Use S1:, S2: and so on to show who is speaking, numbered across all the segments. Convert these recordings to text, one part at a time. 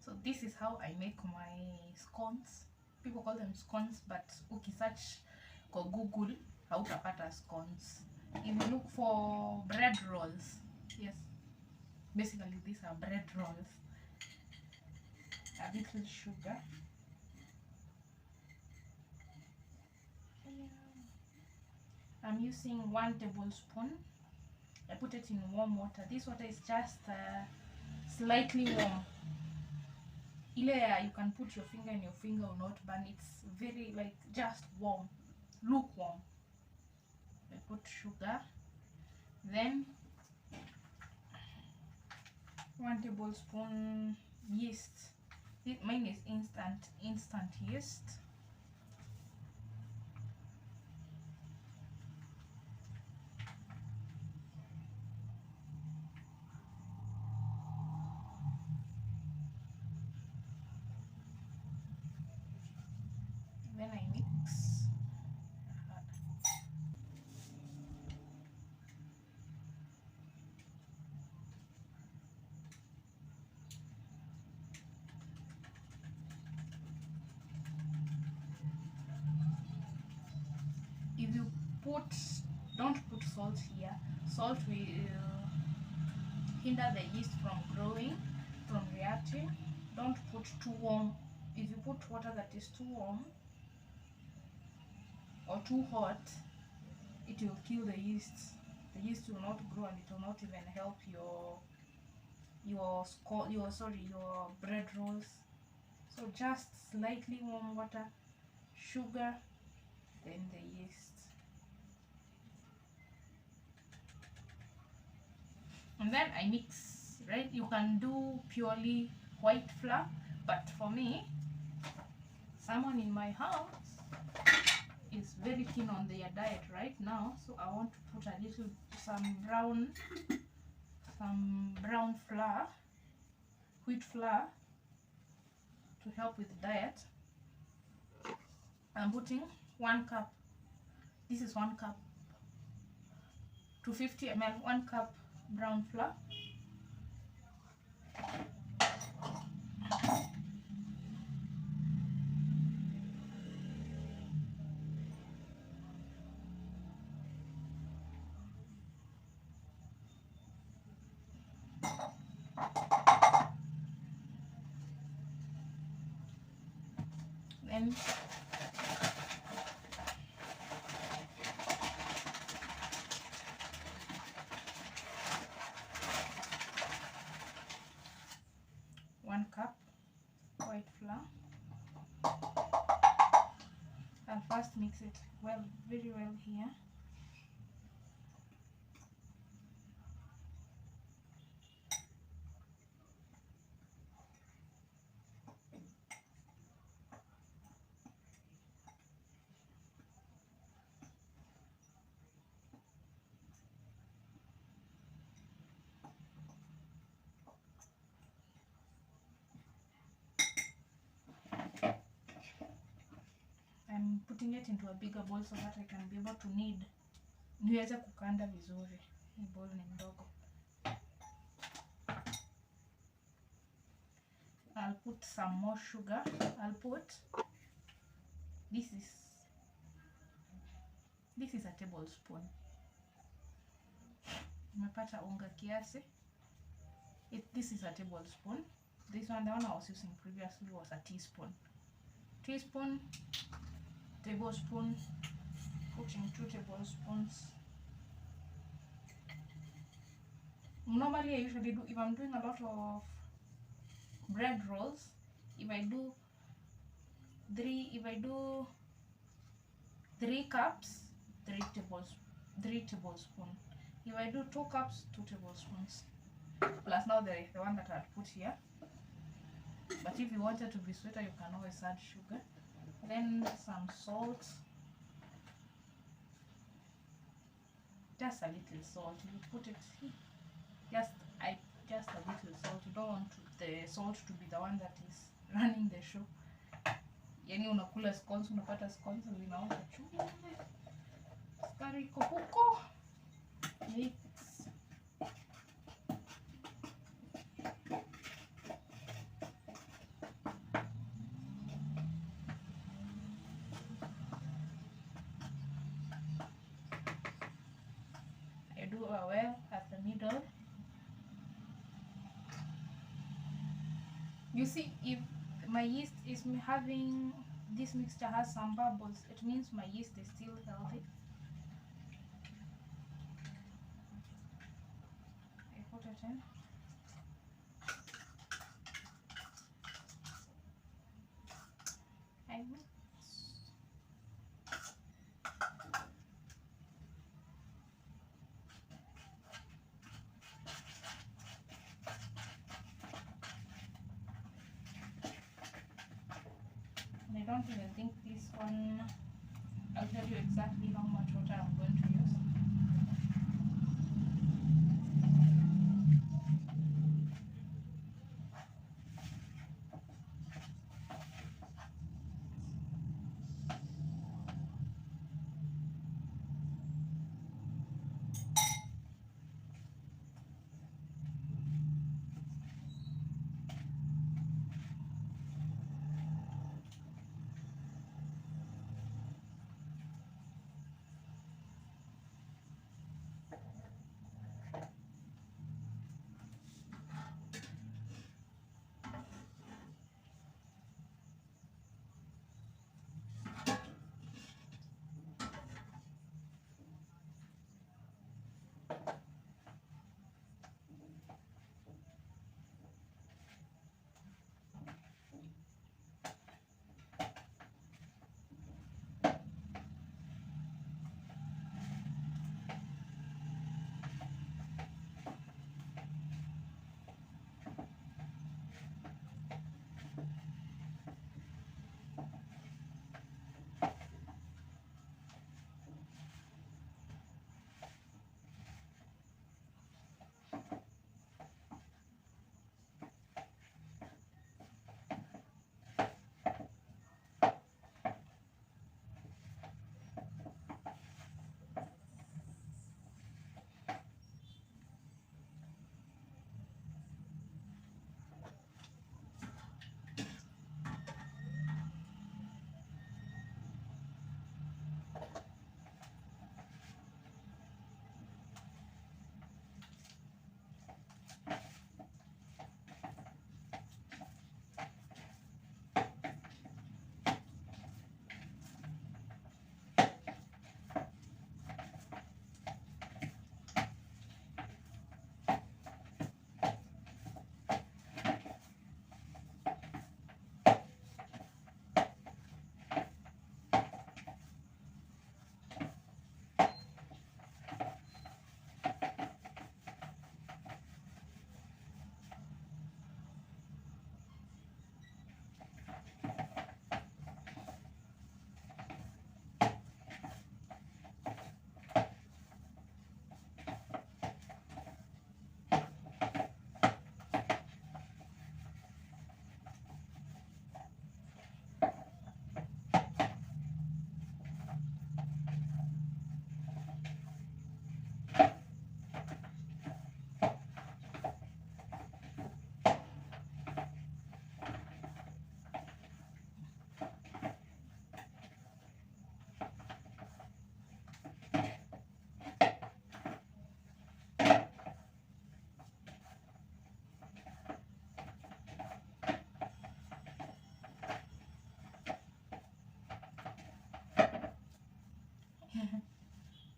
S1: So this is how I make my scones. People call them scones, but ukisearch kwa Google hautapata scones. If you look for bread rolls, yes, basically these are bread rolls. A little sugar. I'm using 1 tablespoon. I put it in warm water. This water is just slightly warm. You can put your finger in your finger or not, but it's very like just warm, lukewarm. I put sugar, then 1 tablespoon yeast. Mine is instant yeast. Then I mix. If you don't put salt here. Salt will hinder the yeast from growing, from reacting. Don't put too warm. If you put water that is too warm or too hot, it will kill the yeast. The yeast will not grow, and it will not even help your bread rolls. So just slightly warm water, sugar, then the yeast. And then I mix, right? You can do purely white flour, but for me, someone in my house is very keen on their diet right now, so I want to put some brown flour, wheat flour, to help with the diet. I'm putting 1 cup. This is 1 cup. 250 ml, 1 cup brown flour. Then one cup white flour. I'll first mix it very well here. I'm putting it into a bigger bowl so that I can be able to niweze kukanda vizuri. Hii bowl ni ndogo. I'll put some more sugar. This is a tablespoon. Nimepata unga kiasi. This is a tablespoon. This one, the one I was using previously, was a teaspoon. Tablespoon, putting 2 tablespoons. Normally I usually do, if I'm doing a lot of bread rolls, if I do 3 cups, 3 tablespoons. If I do 2 cups, 2 tablespoons. Plus now the one that I'd put here. But if you want it to be sweeter, you can always add sugar. Then some salt. Just a little salt. You put it just a little salt. You don't want the salt to be the one that is running the show. Yani unakula scones, unapata scones zinaona chumvi. Sukari iko huko. Mix. You see, if my yeast is having, this mixture has some bubbles, it means my yeast is still healthy. I put it in. I mix. I don't even think this one, I'll tell you exactly how much water I'm going to use.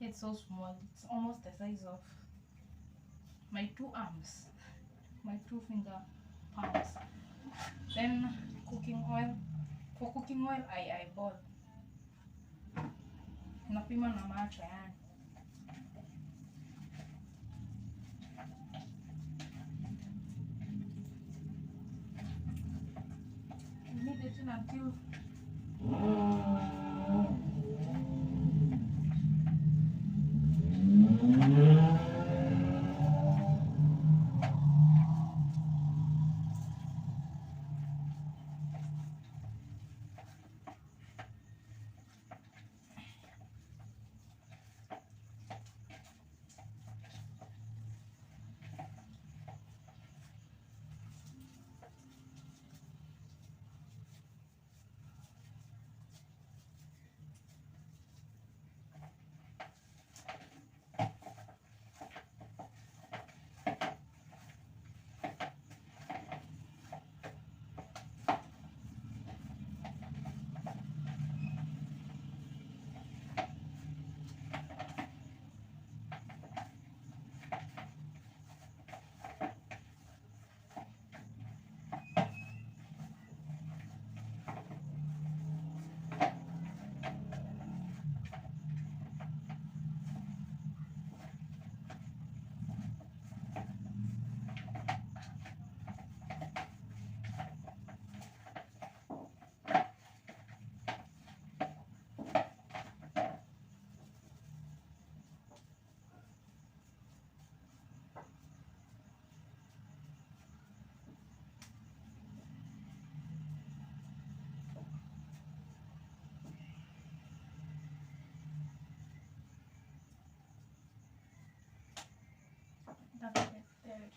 S1: It's so small, it's almost the size of my two arms, my two finger palms. Then cooking oil. For cooking oil, I boil. Napima na macho yani. You need it until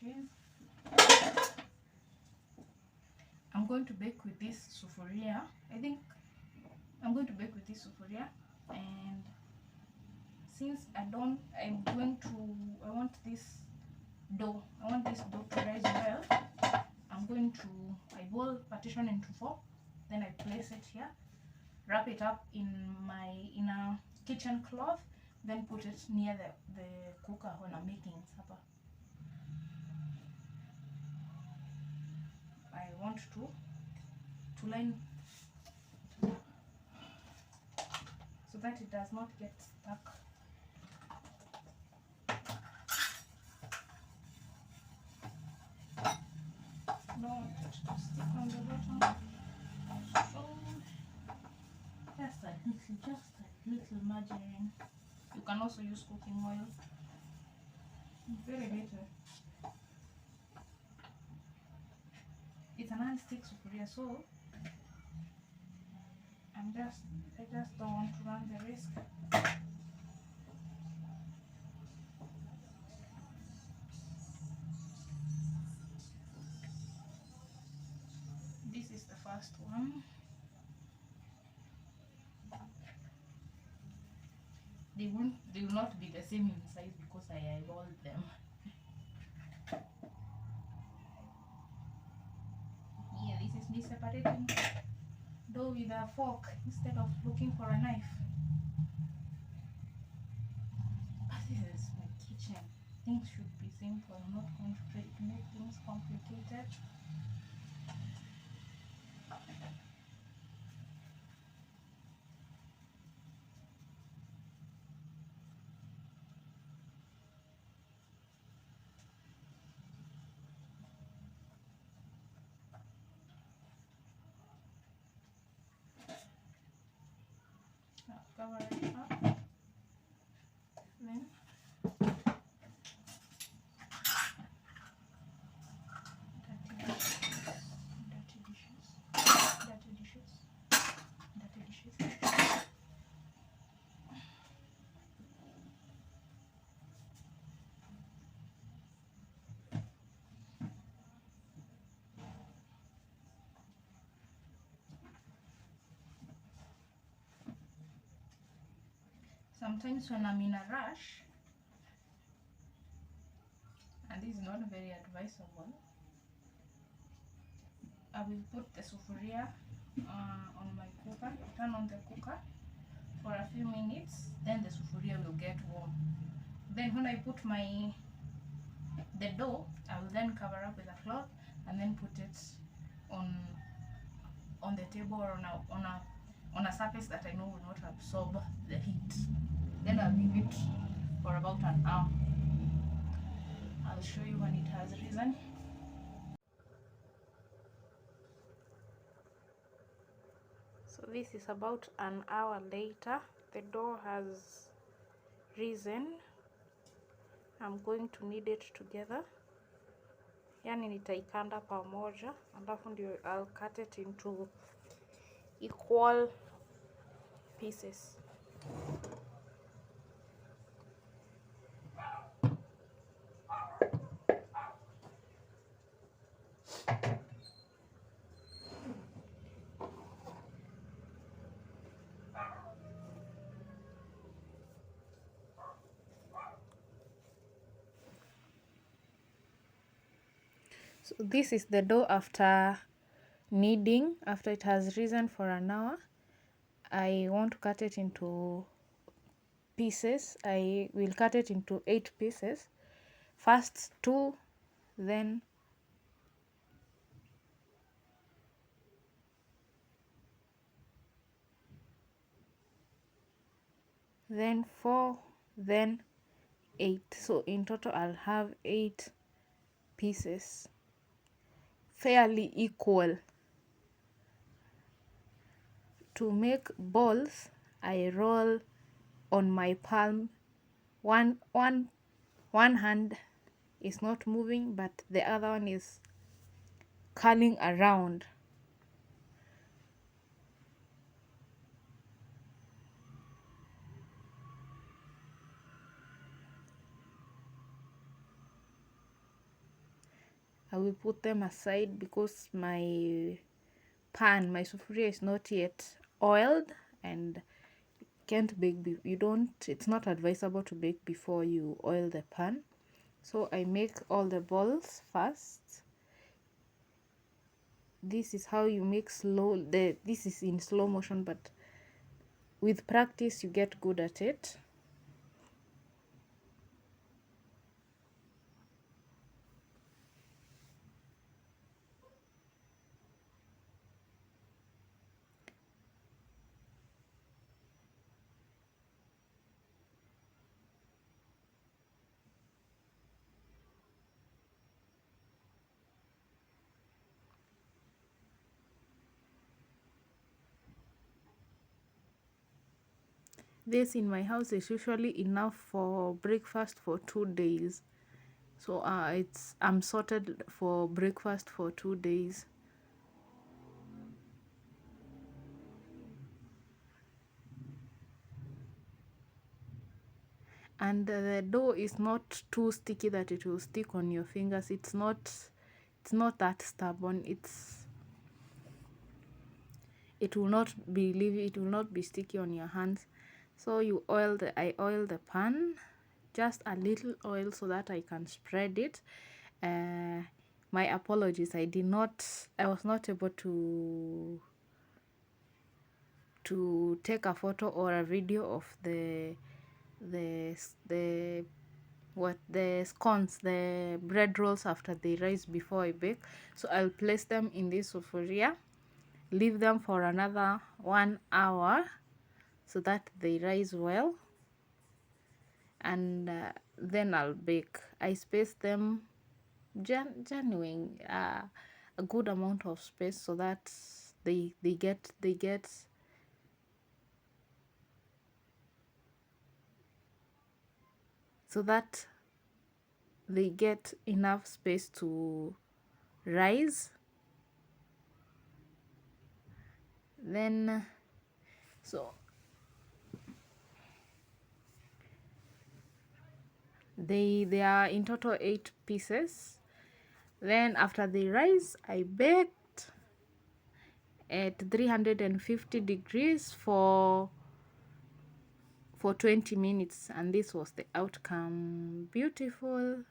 S1: cheese. I'm going to bake with this sufuria. I think I'm going to bake with this sufuria, and since I want this dough to rise well, I boil partition into 4, then I place it here, wrap it up in a kitchen cloth, then put it near the cooker when I'm making supper. I want to line so that it does not get stuck. No, to stick on the bottom. So just a little margarine. You can also use cooking oil. Very little. It's a non-stick sufuria, so I just don't want to run the risk. This is the first one. They will not be the same in size because I eyeballed them. Yeah, this is me separating dough with a fork instead of looking for a knife. But this is my kitchen. Things should be simple. I'm not going to try to make things complicated. Now cover it up. Then dirty dishes. Sometimes when I'm in a rush, and this is not very advisable, I will put the sufuria on my cooker, turn on the cooker for a few minutes, then the sufuria will get warm. Then when I put the dough, I will then cover up with a cloth and then put it on the table or on a surface that I know will not absorb the heat. Then I'll leave it for about an hour. I'll show you when it has risen. So this is about an hour later. The dough has risen. I'm going to knead it together. Yani nitaikanda pamoja, alafu ndio I'll cut it into equal pieces. So this is the dough after kneading, after it has risen for an hour. I want to cut it into pieces. I will cut it into 8 pieces. First 2, then 4, then 8. So in total I'll have 8 pieces, fairly equal. To make balls, I roll on my palm. One hand is not moving, but the other one is curling around. will put them aside because my sufuria is not yet oiled and can't bake. It's not advisable to bake before you oil the pan. So I make all the balls first. This is how you make this is in slow motion, but with practice you get good at it. This in my house is usually enough for breakfast for 2 days. So I'm sorted for breakfast for 2 days. And the dough is not too sticky that it will stick on your fingers. It's not that stubborn. It will not be sticky on your hands. So I oil the pan, just a little oil so that I can spread it. My apologies, I was not able to take a photo or a video of the scones, the bread rolls after they rise before I bake. So I'll place them in this sufuria, leave them for another 1 hour so that they rise well, and then I'll bake. I space them genuine a good amount of space so that they get so that they get enough space to rise. Then so they are in total 8 pieces. Then after they rise, I baked at 350 degrees for 20 minutes, and this was the outcome. Beautiful.